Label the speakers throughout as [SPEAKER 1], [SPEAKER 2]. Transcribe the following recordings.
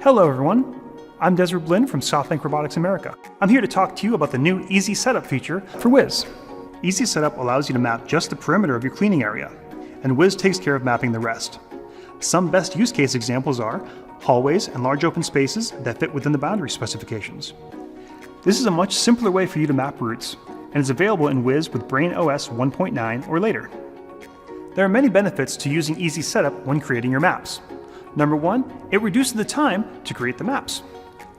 [SPEAKER 1] Hello everyone, I'm Desiree Blinn from SoftBank Robotics America. I'm here to talk to you about the new Easy Setup feature for Whiz. Easy Setup allows you to map just the perimeter of your cleaning area, and Whiz takes care of mapping the rest. Some best use case examples are hallways and large open spaces that fit within the boundary specifications. This is a much simpler way for you to map routes, and is available in Whiz with Brain OS 1.9 or later. There are many benefits to using Easy Setup when creating your maps. Number 1, it reduces the time to create the maps.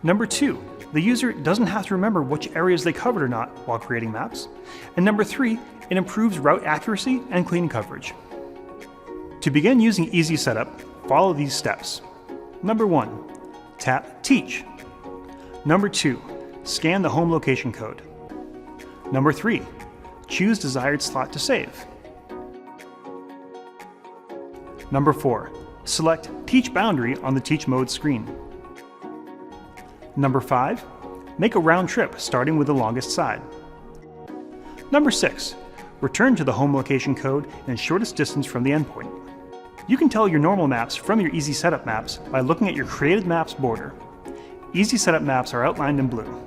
[SPEAKER 1] Number 2, the user doesn't have to remember which areas they covered or not while creating maps. And number 3, it improves route accuracy and cleaning coverage. To begin using Easy Setup, follow these steps. Number 1, tap Teach. Number 2, scan the home location code. Number 3, choose desired slot to save. Number 4, select Teach Boundary on the Teach Mode screen. Number 5, make a round trip starting with the longest side. Number 6, return to the home location code in shortest distance from the endpoint. You can tell your normal maps from your Easy Setup maps by looking at your created maps border. Easy Setup maps are outlined in blue.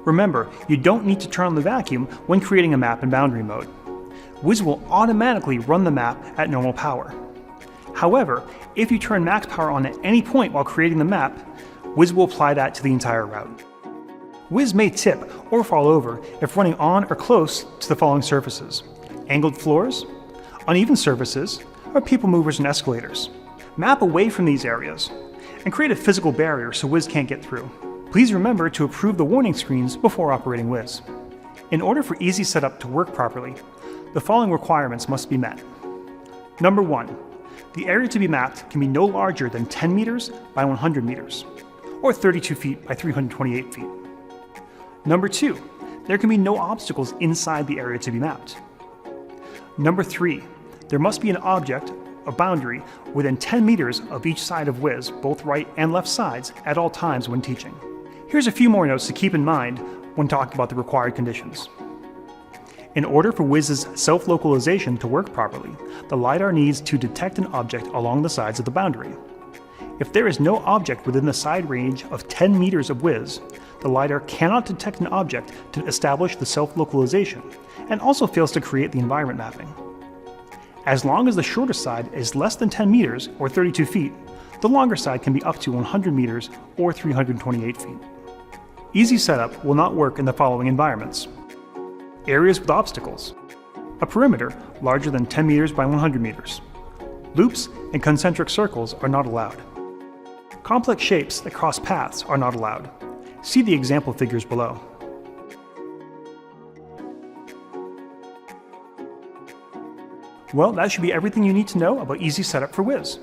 [SPEAKER 1] Remember, you don't need to turn on the vacuum when creating a map in boundary mode. Whiz will automatically run the map at normal power. However, if you turn max power on at any point while creating the map, Whiz will apply that to the entire route. Whiz may tip or fall over if running on or close to the following surfaces: angled floors, uneven surfaces, or people movers and escalators. Map away from these areas and create a physical barrier so Whiz can't get through. Please remember to approve the warning screens before operating Whiz. In order for Easy Setup to work properly, the following requirements must be met. Number 1, the area to be mapped can be no larger than 10 meters by 100 meters, or 32 feet by 328 feet. Number 2, there can be no obstacles inside the area to be mapped. Number 3, there must be an object, a boundary, within 10 meters of each side of Whiz, both right and left sides, at all times when teaching. Here's a few more notes to keep in mind when talking about the required conditions. In order for Whiz's self-localization to work properly, the LiDAR needs to detect an object along the sides of the boundary. If there is no object within the side range of 10 meters of Whiz, the LiDAR cannot detect an object to establish the self-localization, and also fails to create the environment mapping. As long as the shorter side is less than 10 meters, or 32 feet, the longer side can be up to 100 meters, or 328 feet. Easy Setup will not work in the following environments: areas with obstacles, a perimeter larger than 10 meters by 100 meters. Loops and concentric circles are not allowed. Complex shapes that cross paths are not allowed. See the example figures below. Well, that should be everything you need to know about Easy Setup for Whiz.